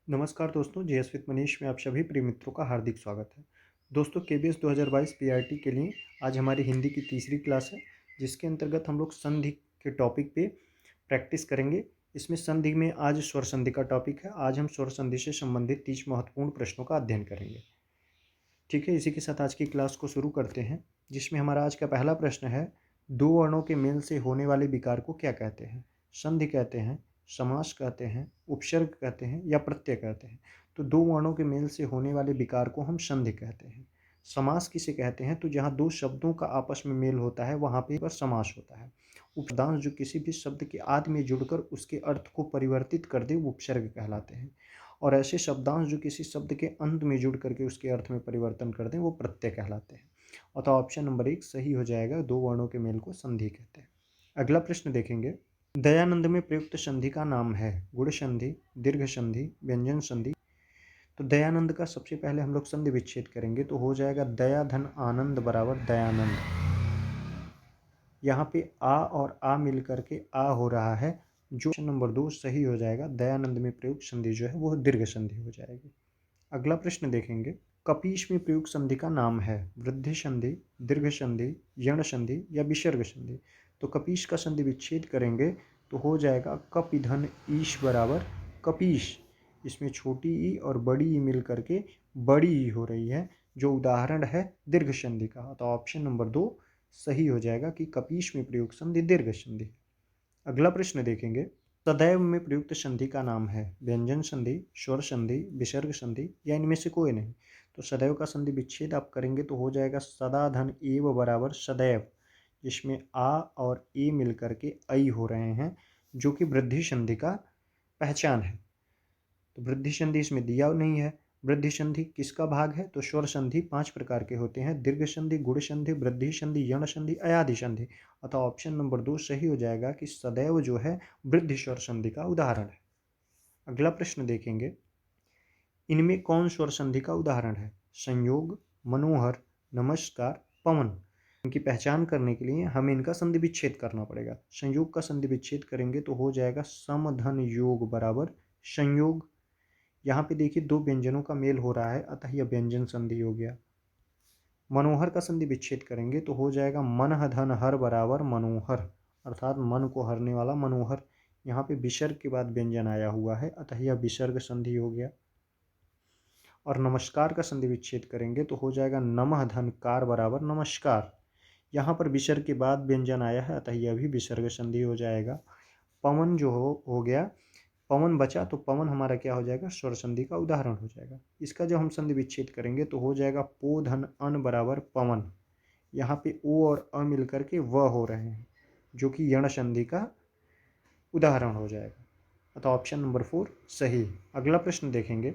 नमस्कार दोस्तों, JS with Manish में आप सभी प्रिय मित्रों का हार्दिक स्वागत है। दोस्तों, केबीएस 2022 पीआरटी के लिए आज हमारी हिंदी की तीसरी क्लास है, जिसके अंतर्गत हम लोग संधि के टॉपिक पे प्रैक्टिस करेंगे। इसमें संधि में आज स्वर संधि का टॉपिक है। आज हम स्वर संधि से संबंधित 30 महत्वपूर्ण प्रश्नों का अध्ययन करेंगे। ठीक है, इसी के साथ आज की क्लास को शुरू करते हैं, जिसमें हमारा आज का पहला प्रश्न है, दो वर्णों के मेल से होने वाले विकार को क्या कहते हैं? संधि कहते हैं, समास कहते हैं, उपसर्ग कहते हैं या प्रत्यय कहते हैं? तो दो वर्णों के मेल से होने वाले विकार को हम संधि कहते हैं। समास किसे कहते हैं? तो जहाँ दो शब्दों का आपस में मेल होता है वहाँ पे समास होता है। उपदांश जो किसी भी शब्द के आदि में जुड़कर उसके अर्थ को परिवर्तित कर दे वो उपसर्ग कहलाते हैं, और ऐसे शब्दांश जो किसी शब्द के अंत में जुड़ करके उसके अर्थ में परिवर्तन कर दें वो प्रत्यय कहलाते हैं। अतः ऑप्शन नंबर 1 सही हो जाएगा। दो वर्णों के मेल को संधि कहते हैं। अगला प्रश्न देखेंगे, दयानंद में प्रयुक्त संधि का नाम है गुण संधि, दीर्घ संधि, व्यंजन संधि। तो दयानंद का सबसे पहले हम लोग संधि विच्छेद करेंगे तो हो जाएगा दया धन आनंद बराबर दयानंद। यहाँ पे आ और आ मिल करके आ हो रहा है, जो ऑप्शन नंबर 2 सही हो जाएगा। दयानंद में प्रयुक्त संधि जो है वो दीर्घ संधि हो जाएगी। अगला प्रश्न देखेंगे, कपीश में प्रयुक्त संधि का नाम है वृद्धि संधि, दीर्घ संधि, यण संधि या विसर्ग संधि। तो कपीश का संधि विच्छेद करेंगे तो हो जाएगा कपिधन ईश बराबर कपीश। इसमें छोटी ई और बड़ी ई मिल करके बड़ी ई हो रही है, जो उदाहरण है दीर्घ संधि का। तो ऑप्शन नंबर 2 सही हो जाएगा कि कपीश में प्रयुक्त संधि दीर्घ संधि। अगला प्रश्न देखेंगे, सदैव में प्रयुक्त संधि का नाम है व्यंजन संधि, स्वर संधि, विसर्ग संधि या इनमें से कोई नहीं। तो सदैव का संधि विच्छेद आप करेंगे तो हो जाएगा सदा धन एव बराबर सदैव, जिसमें आ और ए मिल करके ऐ हो रहे हैं, जो कि वृद्धि संधि का पहचान है। तो वृद्धि संधि इसमें दिया नहीं है। वृद्धि संधि किसका भाग है? तो स्वर संधि 5 प्रकार के होते हैं, दीर्घ संधि, गुण संधि, वृद्धि संधि, यण संधि, अयादि संधि। अतः ऑप्शन नंबर 2 सही हो जाएगा कि सदैव जो है वृद्धि स्वर संधि का उदाहरण है। अगला प्रश्न देखेंगे, इनमें कौन स्वर संधि का उदाहरण है? संयोग, मनोहर, नमस्कार, पवन। इनकी पहचान करने के लिए हमें इनका संधि विच्छेद करना पड़ेगा। संयोग का संधि विच्छेद करेंगे तो हो जाएगा समधन योग बराबर संयोग। यहाँ पे देखिए दो व्यंजनों का मेल हो रहा है, अतः यह व्यंजन संधि हो गया। मनोहर का संधि विच्छेद करेंगे तो हो जाएगा मन धन हर बराबर मनोहर, अर्थात मन को हरने वाला मनोहर। यहाँ पे विसर्ग के बाद व्यंजन आया हुआ है, अतः यह विसर्ग संधि हो गया। और नमस्कार का संधि विच्छेद करेंगे तो हो जाएगा नमः धन कार बराबर नमस्कार। यहाँ पर विसर्ग के बाद व्यंजन आया है, अतः यह भी विसर्ग संधि हो जाएगा। पवन जो हो गया, पवन बचा तो पवन हमारा क्या हो जाएगा? स्वर संधि का उदाहरण हो जाएगा। इसका जब हम संधि विच्छेद करेंगे तो हो जाएगा पो धन अन बराबर पवन। यहाँ पे ओ और अ मिल करके व हो रहे हैं, जो कि यण संधि का उदाहरण हो जाएगा। अतः ऑप्शन नंबर 4 सही। अगला प्रश्न देखेंगे,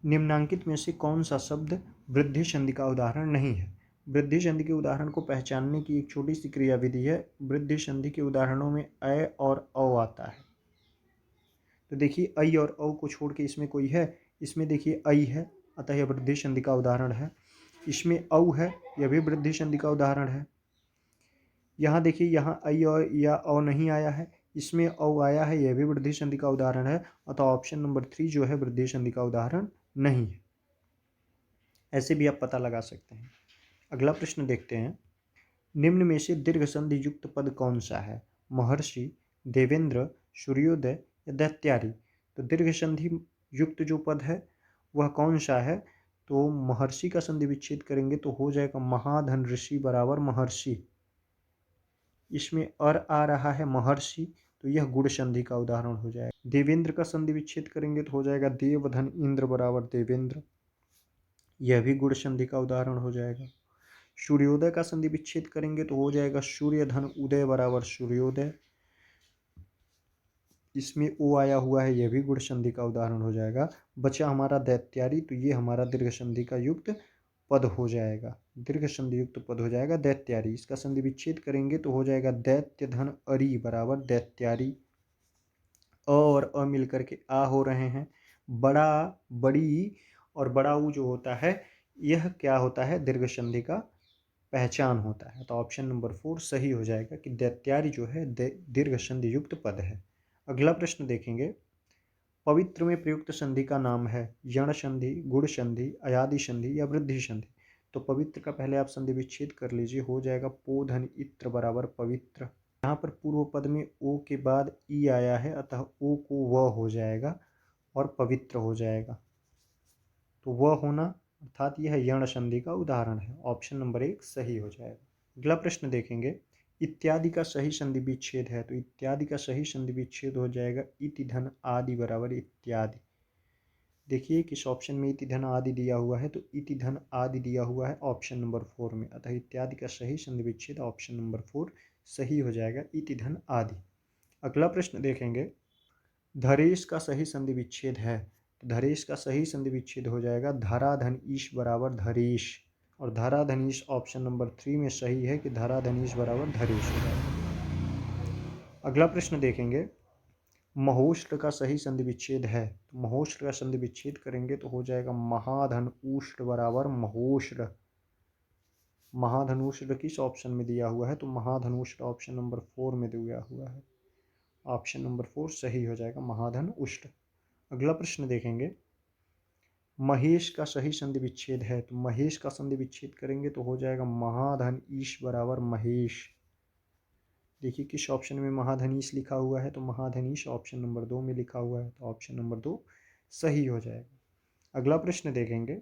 निम्नांकित में से कौन सा शब्द वृद्धि संधि का उदाहरण नहीं है? वृद्धि संधि के उदाहरण को पहचानने की एक छोटी सी क्रियाविधि है। वृद्धि संधि के उदाहरणों में अ और औ आता है। तो देखिए ऐ और औ को छोड़ के इसमें कोई है? इसमें देखिए ऐ है, अतः यह वृद्धि संधि का उदाहरण है। इसमें औ है, यह भी वृद्धि संधि का उदाहरण है। यहाँ देखिए यहाँ ऐ और या औ नहीं आया है, इसमें औ आया है, यह भी वृद्धि संधि का उदाहरण है। अतः ऑप्शन नंबर 3 जो है वृद्धि संधि का उदाहरण नहीं है। ऐसे भी आप पता लगा सकते हैं। अगला प्रश्न देखते हैं, निम्न में से दीर्घ संधि युक्त पद कौन सा है? महर्षि, देवेंद्र, सूर्योदय या दैत्यारी। तो दीर्घ संधि युक्त जो पद है वह कौन सा है? तो महर्षि का संधि विच्छेद करेंगे तो हो जाएगा महाधन ऋषि बराबर महर्षि। इसमें अर आ रहा है महर्षि, तो यह गुण संधि का उदाहरण हो जाएगा। देवेंद्र का संधि विच्छेद करेंगे तो हो जाएगा देवधन इंद्र बराबर देवेंद्र, यह भी गुण संधि का उदाहरण हो जाएगा। सूर्योदय का संधि विच्छेद करेंगे तो हो जाएगा सूर्य धन उदय बराबर सूर्योदय, इसमें ओ आया हुआ है, यह भी गुण संधि का उदाहरण हो जाएगा। बचा हमारा दैत्यारी, तो ये हमारा दीर्घ संधि का युक्त पद हो जाएगा। दीर्घ संधि युक्त पद हो जाएगा दैत्यारी। इसका संधि विच्छेद करेंगे तो हो जाएगा दैत्य धन अरि बराबर दैत्यारी। अ और अ मिल करके आ हो रहे हैं। बड़ा, बड़ी और बड़ा ऊ जो होता है यह क्या होता है? दीर्घ संधि का पहचान होता है। तो ऑप्शन नंबर 4 सही हो जाएगा कि दैत्यारी जो है दीर्घ संधि युक्त पद है। अगला प्रश्न देखेंगे, पवित्र में प्रयुक्त संधि का नाम है यण संधि, गुण संधि, अयादि संधि या वृद्धि संधि। तो पवित्र का पहले आप संधि विच्छेद कर लीजिए, हो जाएगा पो धन इत्र बराबर पवित्र। यहाँ पर पूर्व पद में ओ के बाद ई आया है, अतः ओ को व हो जाएगा और पवित्र हो जाएगा। तो वह होना अर्थात यह यण संधि का उदाहरण है। ऑप्शन नंबर 1 सही हो जाएगा। अगला प्रश्न देखेंगे, इत्यादि का सही संधि विच्छेद है। तो इत्यादि का सही संधि विच्छेद हो जाएगा इति धन आदि बराबर इत्यादि। देखिए किस ऑप्शन में इति धन आदि दिया हुआ है, तो इति धन आदि दिया हुआ है ऑप्शन नंबर 4 में, अतः इत्यादि का सही संधि विच्छेद ऑप्शन नंबर 4 सही हो जाएगा, इति धन आदि। अगला प्रश्न देखेंगे, धरेश का सही संधि विच्छेद है। तो धरेश का सही संधि विच्छेद हो जाएगा धरा धन ईश बराबर धरेश, और धरा धनीश ऑप्शन नंबर 3 में सही है कि धरा धनीश बराबर धरेश हो जाएगा। अगला प्रश्न देखेंगे, महोष्ट का सही संधि विच्छेद है। तो महोष्ट का संधि विच्छेद करेंगे तो हो जाएगा महाधन उष्ट बराबर महोष्ट। महाधनुष्ट किस ऑप्शन में दिया हुआ है, तो महाधनुष्ट ऑप्शन नंबर 4 में दिया हुआ है, ऑप्शन नंबर 4 सही हो जाएगा महाधन उष्ट। अगला प्रश्न देखेंगे, महेश का सही संधि विच्छेद है। तो महेश का संधि विच्छेद करेंगे तो हो जाएगा महाधन ईश बराबर महेश। देखिए किस ऑप्शन में महाधनीश लिखा हुआ है, तो महाधनीश ऑप्शन नंबर 2 में लिखा हुआ है, तो ऑप्शन नंबर 2 सही हो जाएगा। अगला प्रश्न देखेंगे,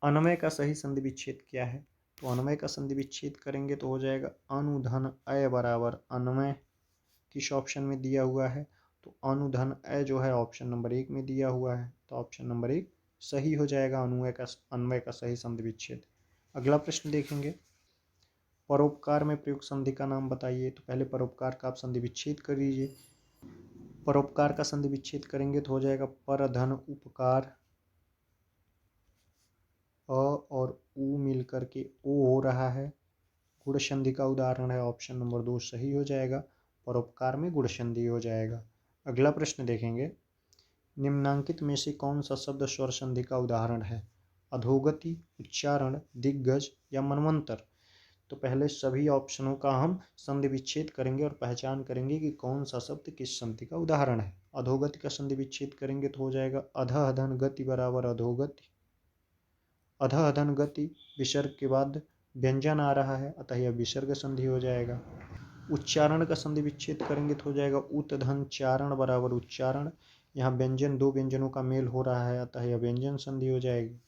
अन्वय का सही संधि विच्छेद क्या है। तो अन्वय का संधि विच्छेद करेंगे तो हो जाएगा अनुधन अय बराबर अन्वय। किस ऑप्शन में दिया हुआ है, तो अनुधन अय जो है ऑप्शन नंबर 1 में दिया हुआ है, तो ऑप्शन नंबर 1 सही हो जाएगा अन्वय का सही संधि विच्छेद। अगला प्रश्न देखेंगे, परोपकार में प्रयुक्त संधि का नाम बताइए। तो पहले परोपकार का आप संधि विच्छेद कर लीजिए। परोपकार का संधि विच्छेद करेंगे तो हो जाएगा पर धन उपकार, अ और उ मिल करके ओ हो रहा है, गुण संधि का उदाहरण है, ऑप्शन नंबर 2 सही हो जाएगा, परोपकार में गुण संधि हो जाएगा। अगला प्रश्न देखेंगे, निम्नांकित में से कौन सा शब्द स्वर संधि का उदाहरण है। अधोगति, उच्चारण, दिग्गज या मनवंतर। तो पहले सभी ऑप्शनों का हम संधि विच्छेद करेंगे और पहचान करेंगे कि कौन सा शब्द किस संधि का उदाहरण है। अधोगति का संधि विच्छेद करेंगे तो हो जाएगा अधः अधन गति बराबर अधोगति। अधः अधन गति विसर्ग के बाद व्यंजन आ रहा है, अतः यह विसर्ग संधि हो जाएगा। उच्चारण का संधि विच्छेद करेंगे तो हो जाएगा उत धन चारण बराबर उच्चारण। यहाँ व्यंजन दो व्यंजनों का मेल हो रहा है, अतः यह व्यंजन संधि हो जाएगी।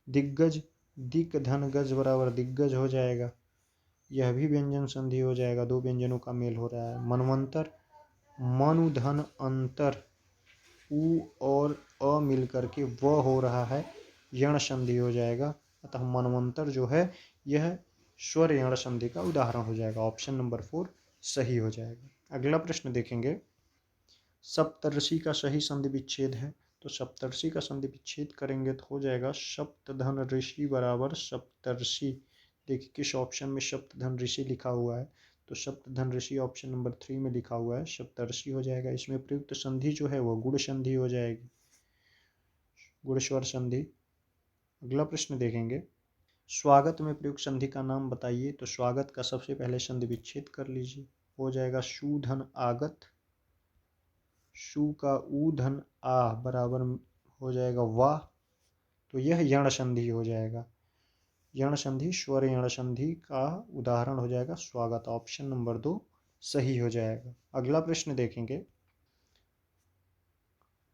दिग्गज, दिक धन गज बराबर दिग्गज हो जाएगा, यह भी व्यंजन संधि हो जाएगा, दो व्यंजनों का मेल हो रहा है। मनवंतर, मनु धन अंतर, उ और अ मिल करके व हो रहा है, यण संधि हो जाएगा, अतः मनवंतर जो है यह स्वर यण संधि का उदाहरण हो जाएगा, ऑप्शन नंबर 4 सही हो जाएगा। अगला प्रश्न देखेंगे, सप्तर्षि का सही संधि विच्छेद है। तो सप्तर्षि का संधि विच्छेद करेंगे तो हो जाएगा सप्तधन ऋषि बराबर सप्तर्षि। देखिए किस ऑप्शन में सप्तधन ऋषि लिखा हुआ है, तो सप्तधन ऋषि ऑप्शन नंबर 3 में लिखा हुआ है, सप्तर्षि हो जाएगा। इसमें प्रयुक्त संधि जो है वो गुण संधि हो जाएगी, गुण स्वर संधि। अगला प्रश्न देखेंगे, स्वागत में प्रयुक्त संधि का नाम बताइए। तो स्वागत का सबसे पहले संधि विच्छेद कर लीजिए, हो जाएगा शूधन आगत, शु का ऊ धन आ बराबर हो जाएगा वाह, तो यह यण संधि हो जाएगा। यण संधि स्वर यण संधि का उदाहरण हो जाएगा स्वागत, ऑप्शन नंबर 2 सही हो जाएगा। अगला प्रश्न देखेंगे,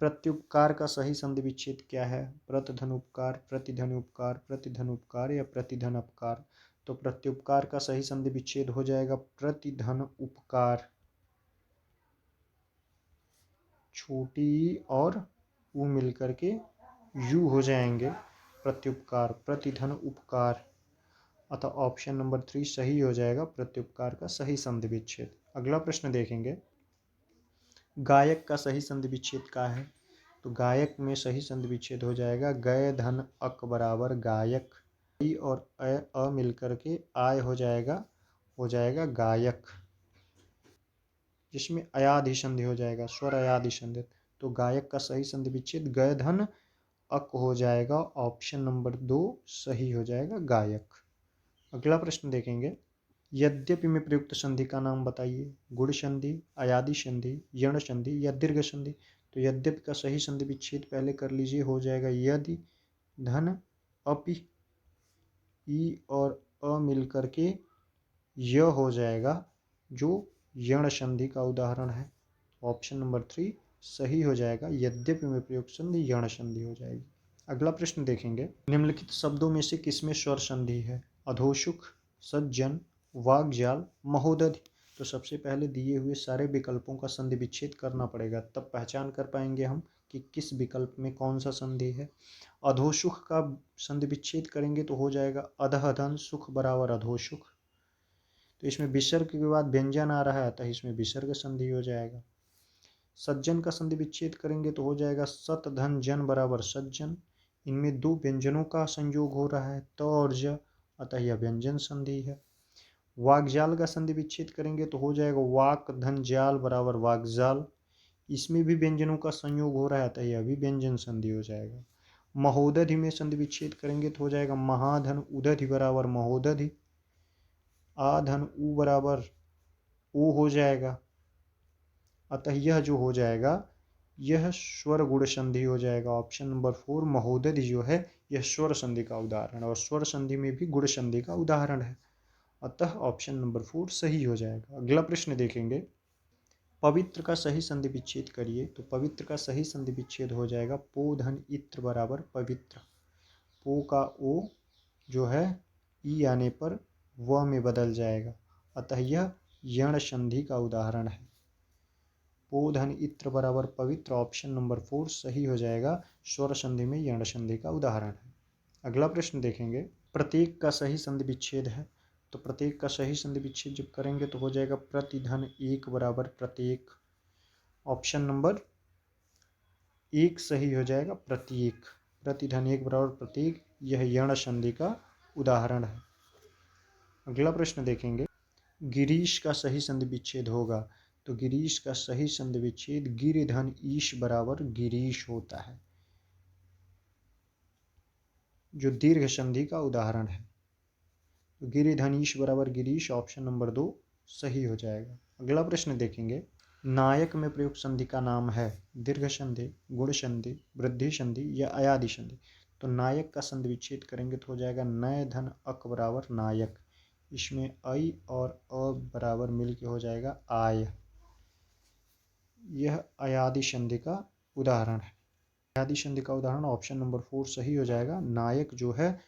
प्रत्युपकार का सही संधि विच्छेद क्या है। प्रतधन उपकार, प्रतिधन उपकार, प्रतिधन उपकार या प्रतिधन अपकार। तो प्रत्युपकार का सही संधि विच्छेद हो जाएगा प्रतिधन उपकार, छोटी और उ मिलकर के यू हो जाएंगे, प्रत्युपकार, प्रतिधन उपकार, अतः ऑप्शन नंबर 3 सही हो जाएगा, प्रत्युपकार का सही संधि विच्छेद। अगला प्रश्न देखेंगे, गायक का सही संधि विच्छेद क्या है। तो गायक में सही संधि विच्छेद हो जाएगा गय धन अक बराबर गायक, ई और अ मिलकर के आय हो जाएगा गायक, जिसमें अयाधि संधि हो जाएगा, स्वर अयाधि संधि। तो गायक का सही संधि विच्छेद गय धन अक हो जाएगा, ऑप्शन नंबर 2 सही हो जाएगा गायक। अगला प्रश्न देखेंगे, यद्यपि में प्रयुक्त संधि का नाम बताइए। गुण संधि, अयादि संधि, यण संधि या दीर्घ संधि। तो यद्यपि का सही संधि विच्छेद पहले कर लीजिए, हो जाएगा यदि धन अपि, ई और अ मिल करके य हो जाएगा, जो यण संधि का उदाहरण है। ऑप्शन नंबर 3 सही हो जाएगा, यद्यपि में प्रयुक्त संधि यण संधि हो जाएगी। अगला प्रश्न देखेंगे, निम्नलिखित शब्दों में से किसमें स्वर संधि है? अधोसुख, सज्जन, वाग्जाल, महोदधि। तो सबसे पहले दिए हुए सारे विकल्पों का संधि विच्छेद करना पड़ेगा, तब पहचान कर पाएंगे हम कि किस विकल्प में कौन सा संधि है। अधोसुख का संधि विच्छेद करेंगे तो हो जाएगा अधः धन सुख बराबर अधोसुख। तो इसमें विसर्ग के बाद व्यंजन आ रहा है, तो इसमें विसर्ग संधि हो जाएगा। सज्जन का संधि विच्छेद करेंगे तो हो जाएगा सत धन जन बराबर सज्जन। इनमें दो व्यंजनों का संयोग हो रहा है, त और ज, अतः यह व्यंजन संधि है। वाग्जाल का संधि विच्छेद करेंगे तो हो जाएगा वाक धन जाल बराबर वाग्जाल। इसमें भी व्यंजनों का संयोग हो रहा है, अतः यह भी व्यंजन संधि हो जाएगा। महोदधि में संधि विच्छेद करेंगे तो हो जाएगा महाधन उदधि बराबर महोदधि। आ धन उ बराबर ओ हो जाएगा, अतः यह जो हो जाएगा यह स्वर गुण संधि हो जाएगा। ऑप्शन नंबर 4 महोदधि जो है यह स्वर संधि का उदाहरण है, और स्वर संधि में भी गुण संधि का उदाहरण है, अतः ऑप्शन नंबर 4 सही हो जाएगा। अगला प्रश्न देखेंगे, पवित्र का सही संधि विच्छेद करिए। तो पवित्र का सही संधि विच्छेद हो जाएगा पो धन इत्र बराबर पवित्र। पो का ओ जो है ई आने पर व में बदल जाएगा, अतः यह यण संधि का उदाहरण है। पो धन इत्र बराबर पवित्र, ऑप्शन नंबर 4 सही हो जाएगा, स्वर संधि में यण संधि का उदाहरण है। अगला प्रश्न देखेंगे, प्रत्येक का सही संधि विच्छेद है। तो प्रत्येक का सही संधि विच्छेद जब करेंगे तो हो जाएगा प्रतिधन एक बराबर प्रत्येक। ऑप्शन नंबर 1 सही हो जाएगा, प्रत्येक। प्रतिधन एक बराबर प्रत्येक, यह यण संधि का उदाहरण है। अगला प्रश्न देखेंगे, गिरीश का सही संधि विच्छेद होगा। तो गिरीश का सही संधि विच्छेद गिर धन ईश बराबर गिरीश होता है, जो दीर्घ संधि का उदाहरण है। तो गिरि धन ईश बराबर गिरीश, ऑप्शन नंबर 2 सही हो जाएगा। अगला प्रश्न देखेंगे, नायक में प्रयुक्त संधि का नाम है दीर्घ संधि, गुण संधि, वृद्धि संधि या अयादि संधि। तो नायक का संधि विच्छेद करेंगे तो हो जाएगा नय धन अक बराबर नायक। इसमें ऐ और अ बराबर मिल के हो जाएगा आय, यह अयादि संधि का उदाहरण है। अयादि संधि का उदाहरण ऑप्शन नंबर 4 सही हो जाएगा, नायक जो है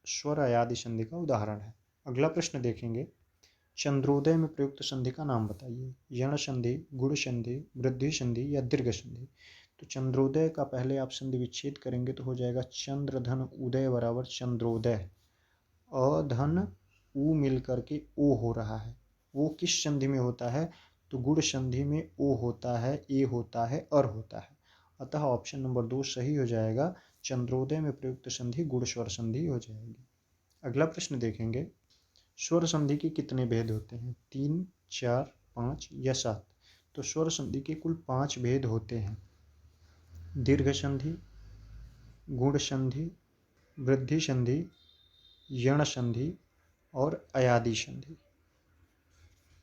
स्वर अयादि संधि का उदाहरण है। अगला प्रश्न देखेंगे, चंद्रोदय में प्रयुक्त संधि का नाम बताइए। यण संधि, गुण संधि, वृद्धि संधि या दीर्घ संधि। तो चंद्रोदय का पहले आप संधि विच्छेद करेंगे तो हो जाएगा चंद्र धन उदय बराबर चंद्रोदय। अ धन उ मिल करके ओ हो रहा है, वो किस संधि में होता है? तो गुण संधि में ओ होता है, ए होता है, अर होता है, अतः ऑप्शन नंबर 2 सही हो जाएगा, चंद्रोदय में प्रयुक्त संधि गुण स्वर संधि हो जाएगी। अगला प्रश्न देखेंगे, स्वर संधि के कितने भेद होते हैं? 3, 4, 5 या 7। तो स्वर संधि के कुल 5 भेद होते हैं, दीर्घ संधि, गुण संधि, वृद्धि संधि, यण संधि और अयादि संधि।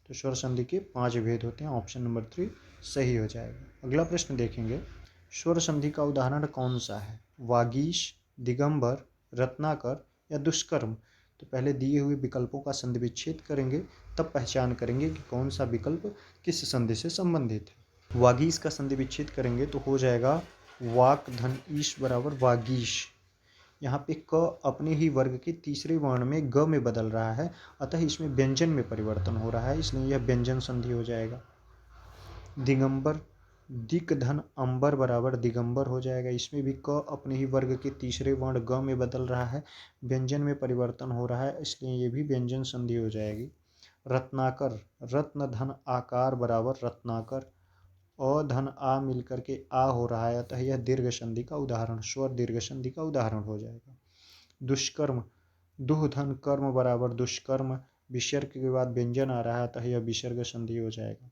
तो स्वर संधि के 5 भेद होते हैं, ऑप्शन नंबर 3 सही हो जाएगा। अगला प्रश्न देखेंगे, स्वर संधि का उदाहरण कौन सा है? वागीश, दिगंबर, रत्नाकर या दुष्कर्म। तो पहले दिए हुए विकल्पों का संधि विच्छेद करेंगे, तब पहचान करेंगे कि कौन सा विकल्प किस संधि से संबंधित है। वागीश का संधि विच्छेद करेंगे तो हो जाएगा वाक धन ईश बराबर वागीश। यहाँ पे क अपने ही वर्ग के तीसरे वर्ण में ग में बदल रहा है, अतः इसमें व्यंजन में परिवर्तन हो रहा है, इसलिए यह व्यंजन संधि हो जाएगा। दिगंबर, दिक धन अंबर बराबर दिगंबर हो जाएगा, इसमें भी क अपने ही वर्ग के तीसरे वर्ण ग में बदल रहा है, व्यंजन में परिवर्तन हो रहा है, इसलिए ये भी व्यंजन संधि हो जाएगी। रत्नाकर, रत्न धन आकार बराबर रत्नाकर, अ धन आ मिलकर के आ हो रहा है, अतः यह दीर्घ संधि का उदाहरण, स्वर दीर्घ संधि का उदाहरण हो जाएगा। दुष्कर्म, दुह धन कर्म बराबर दुष्कर्म, विसर्ग के बाद व्यंजन आ रहा है, अतः यह विसर्ग संधि हो जाएगा।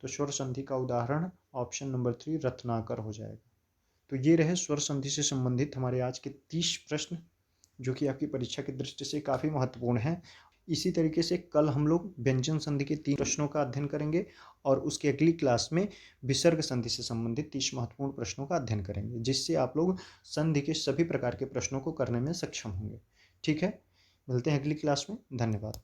तो स्वर संधि का उदाहरण ऑप्शन नंबर 3 रत्नाकर हो जाएगा। तो ये रहे स्वर संधि से संबंधित हमारे आज के 30 प्रश्न, जो कि आपकी परीक्षा की दृष्टि से काफ़ी महत्वपूर्ण हैं। इसी तरीके से कल हम लोग व्यंजन संधि के 3 प्रश्नों का अध्ययन करेंगे और उसकी अगली क्लास में विसर्ग संधि से संबंधित 30 महत्वपूर्ण प्रश्नों का अध्ययन करेंगे, जिससे आप लोग संधि के सभी प्रकार के प्रश्नों को करने में सक्षम होंगे। ठीक है, मिलते हैं अगली क्लास में। धन्यवाद।